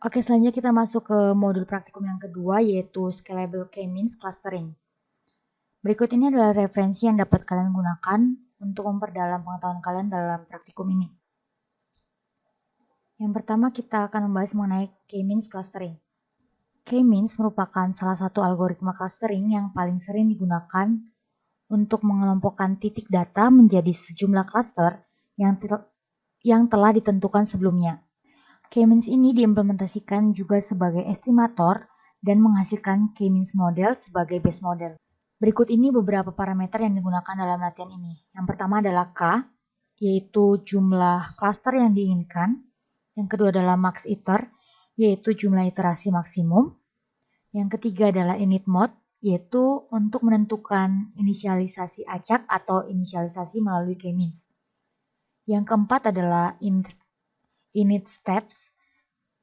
Oke, selanjutnya kita masuk ke modul praktikum yang kedua, yaitu Scalable K-means Clustering. Berikut ini adalah referensi yang dapat kalian gunakan untuk memperdalam pengetahuan kalian dalam praktikum ini. Yang pertama, kita akan membahas mengenai K-means Clustering. K-means merupakan salah satu algoritma clustering yang paling sering digunakan untuk mengelompokkan titik data menjadi sejumlah cluster yang telah ditentukan sebelumnya. K-means ini diimplementasikan juga sebagai estimator dan menghasilkan K-means model sebagai base model. Berikut ini beberapa parameter yang digunakan dalam latihan ini. Yang pertama adalah K, yaitu jumlah cluster yang diinginkan. Yang kedua adalah max iter, yaitu jumlah iterasi maksimum. Yang ketiga adalah init mode, yaitu untuk menentukan inisialisasi acak atau inisialisasi melalui K-means. Yang keempat adalah init steps,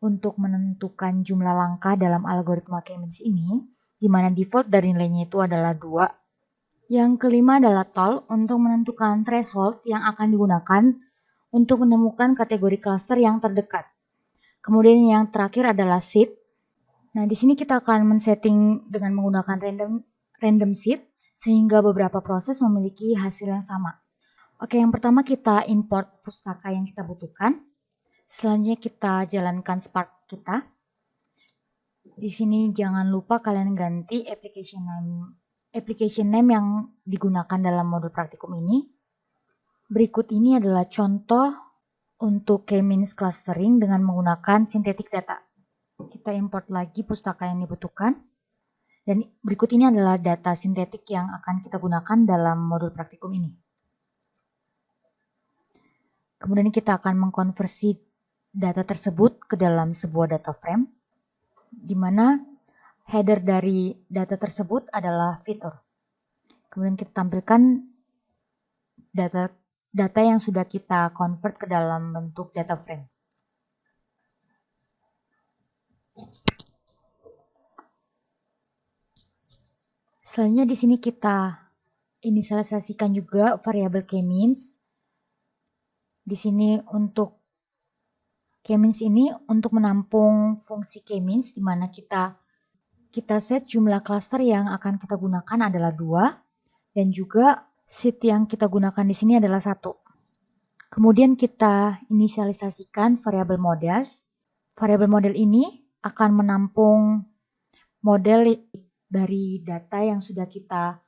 untuk menentukan jumlah langkah dalam algoritma K-means ini, di mana default dari nilainya itu adalah 2. Yang kelima adalah toll, untuk menentukan threshold yang akan digunakan untuk menemukan kategori cluster yang terdekat. Kemudian yang terakhir adalah seed. Nah, di sini kita akan men-setting dengan menggunakan random seed, sehingga beberapa proses memiliki hasil yang sama. Oke, yang pertama kita import pustaka yang kita butuhkan. Selanjutnya kita jalankan Spark kita. Di sini jangan lupa kalian ganti application name yang digunakan dalam modul praktikum ini. Berikut ini adalah contoh untuk K-means clustering dengan menggunakan synthetic data. Kita import lagi pustaka yang dibutuhkan. Dan berikut ini adalah data sintetik yang akan kita gunakan dalam modul praktikum ini. Kemudian kita akan mengkonversi data tersebut ke dalam sebuah data frame, di mana header dari data tersebut adalah fitur. Kemudian kita tampilkan data yang sudah kita convert ke dalam bentuk data frame. Selanjutnya di sini kita inisialisasikan juga variabel K-means. Di sini untuk K-means ini untuk menampung fungsi K-means, di mana kita set jumlah cluster yang akan kita gunakan adalah 2, dan juga seed yang kita gunakan di sini adalah 1. Kemudian kita inisialisasikan variabel models. Variabel model ini akan menampung model dari data yang sudah kita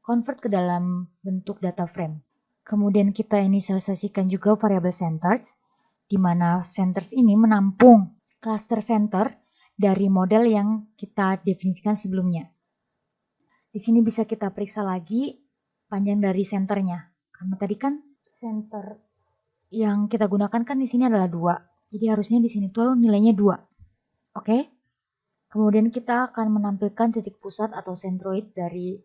convert ke dalam bentuk data frame. Kemudian kita inisialisasikan juga variabel centers, di mana centers ini menampung cluster center dari model yang kita definisikan sebelumnya. Di sini bisa kita periksa lagi panjang dari centernya. Karena tadi kan center yang kita gunakan kan di sini adalah 2. Jadi harusnya di sini tuh nilainya 2. Oke? Kemudian kita akan menampilkan titik pusat atau centroid dari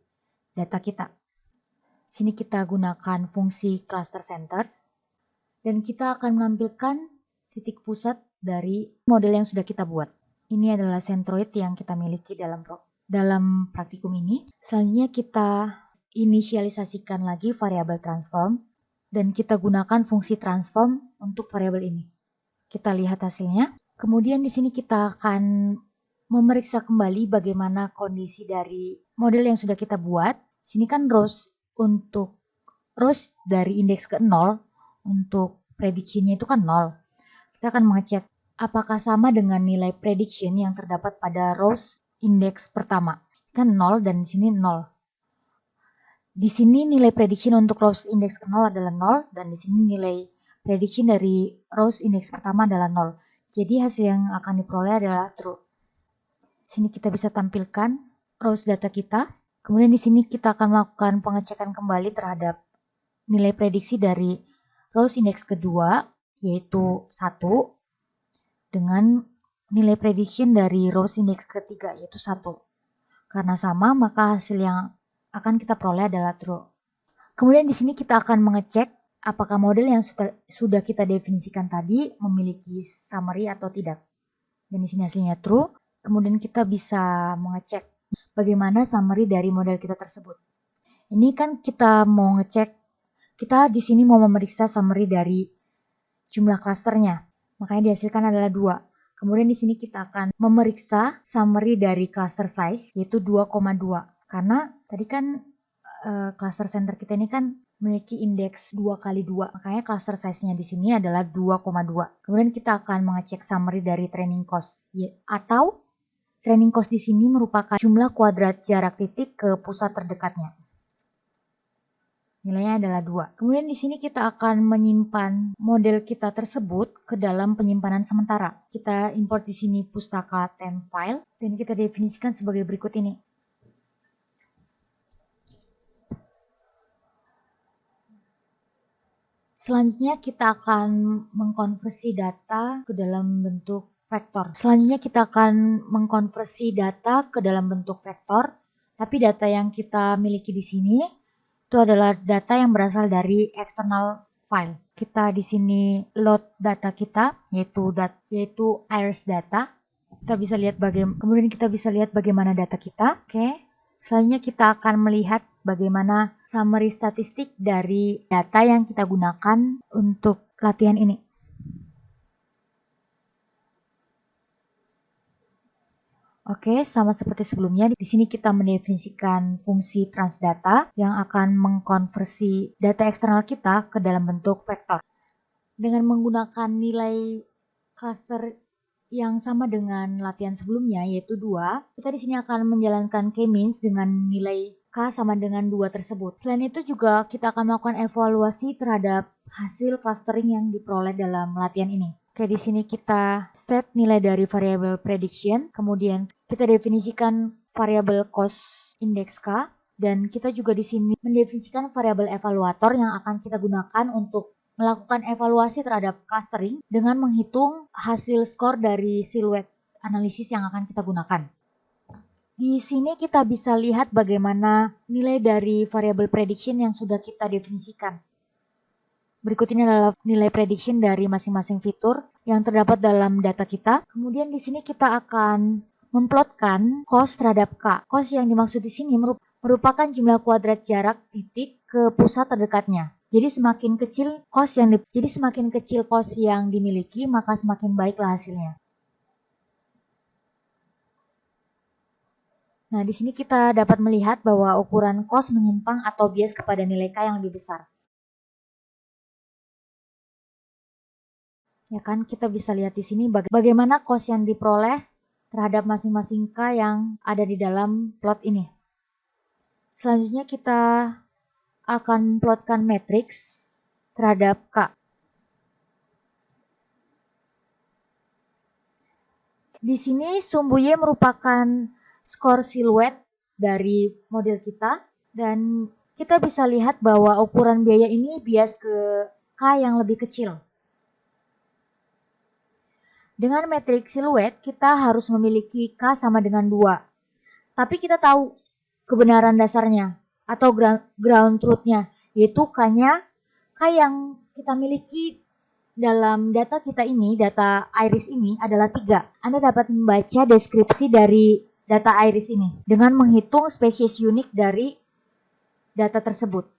data kita. Di sini kita gunakan fungsi cluster centers. Dan kita akan menampilkan titik pusat dari model yang sudah kita buat. Ini adalah centroid yang kita miliki dalam praktikum ini. Selanjutnya kita inisialisasikan lagi variabel transform. Dan kita gunakan fungsi transform untuk variabel ini. Kita lihat hasilnya. Kemudian di sini kita akan memeriksa kembali bagaimana kondisi dari model yang sudah kita buat. Di sini kan rows dari indeks ke 0. Untuk prediksinya itu kan 0. Kita akan mengecek apakah sama dengan nilai prediction yang terdapat pada rows indeks pertama. Kan 0 dan di sini 0. Di sini nilai prediction untuk rows indeks ke 0 adalah 0 dan di sini nilai prediction dari rows indeks pertama adalah 0. Jadi hasil yang akan diperoleh adalah true. Di sini kita bisa tampilkan rows data kita. Kemudian di sini kita akan melakukan pengecekan kembali terhadap nilai prediksi dari rows indeks kedua, yaitu 1, dengan nilai prediction dari rows indeks ketiga, yaitu 1. Karena sama, maka hasil yang akan kita peroleh adalah true. Kemudian di sini kita akan mengecek apakah model yang sudah kita definisikan tadi memiliki summary atau tidak. Dan di sini hasilnya true. Kemudian kita bisa mengecek bagaimana summary dari model kita tersebut. Ini kan kita mau ngecek. Kita di sini mau memeriksa summary dari jumlah klasternya. Makanya dihasilkan adalah 2. Kemudian di sini kita akan memeriksa summary dari cluster size, yaitu 2,2. Karena tadi kan cluster center kita ini kan memiliki indeks 2x2, makanya cluster size-nya di sini adalah 2,2. Kemudian kita akan mengecek summary dari training cost, atau training cost di sini merupakan jumlah kuadrat jarak titik ke pusat terdekatnya. Nilainya adalah 2. Kemudian di sini kita akan menyimpan model kita tersebut ke dalam penyimpanan sementara. Kita import di sini pustaka temp file dan kita definisikan sebagai berikut ini. Selanjutnya kita akan mengkonversi data ke dalam bentuk vektor. Tapi data yang kita miliki di sini itu adalah data yang berasal dari external file. Kita di sini load data kita, yaitu iris data. Kemudian kita bisa lihat bagaimana data kita. Oke. Selanjutnya kita akan melihat bagaimana summary statistik dari data yang kita gunakan untuk latihan ini. Oke, sama seperti sebelumnya, di sini kita mendefinisikan fungsi transdata yang akan mengkonversi data eksternal kita ke dalam bentuk vektor. Dengan menggunakan nilai cluster yang sama dengan latihan sebelumnya, yaitu 2, kita di sini akan menjalankan k-means dengan nilai k sama dengan 2 tersebut. Selain itu juga kita akan melakukan evaluasi terhadap hasil clustering yang diperoleh dalam latihan ini. Oke, di sini kita set nilai dari variabel prediction, kemudian kita definisikan variabel cost index k, dan kita juga di sini mendefinisikan variabel evaluator yang akan kita gunakan untuk melakukan evaluasi terhadap clustering dengan menghitung hasil skor dari siluet analisis yang akan kita gunakan. Di sini kita bisa lihat bagaimana nilai dari variabel prediction yang sudah kita definisikan. Berikut ini adalah nilai prediction dari masing-masing fitur yang terdapat dalam data kita. Kemudian di sini kita akan memplotkan cost terhadap K. Cost yang dimaksud di sini merupakan jumlah kuadrat jarak titik ke pusat terdekatnya. Jadi semakin kecil cost yang dimiliki, maka semakin baiklah hasilnya. Nah, di sini kita dapat melihat bahwa ukuran cost menyimpang atau bias kepada nilai K yang lebih besar. Ya kan, kita bisa lihat di sini bagaimana cost yang diperoleh terhadap masing-masing K yang ada di dalam plot ini. Selanjutnya kita akan plotkan matriks terhadap K. Di sini sumbu Y merupakan skor siluet dari model kita, dan kita bisa lihat bahwa ukuran biaya ini bias ke K yang lebih kecil. Dengan metrik siluet, kita harus memiliki K sama dengan 2. Tapi kita tahu kebenaran dasarnya atau ground truth-nya, yaitu K yang kita miliki dalam data kita ini, data iris ini adalah 3. Anda dapat membaca deskripsi dari data iris ini dengan menghitung spesies unik dari data tersebut.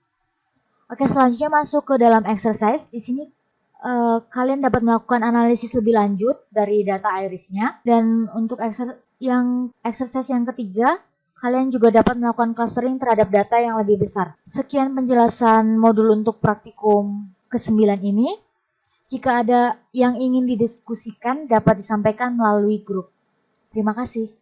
Oke, selanjutnya masuk ke dalam exercise. Di sini kalian dapat melakukan analisis lebih lanjut dari data irisnya, dan untuk exercise yang ketiga, kalian juga dapat melakukan clustering terhadap data yang lebih besar. Sekian penjelasan modul untuk praktikum ke-9 ini. Jika ada yang ingin didiskusikan, dapat disampaikan melalui grup. Terima kasih.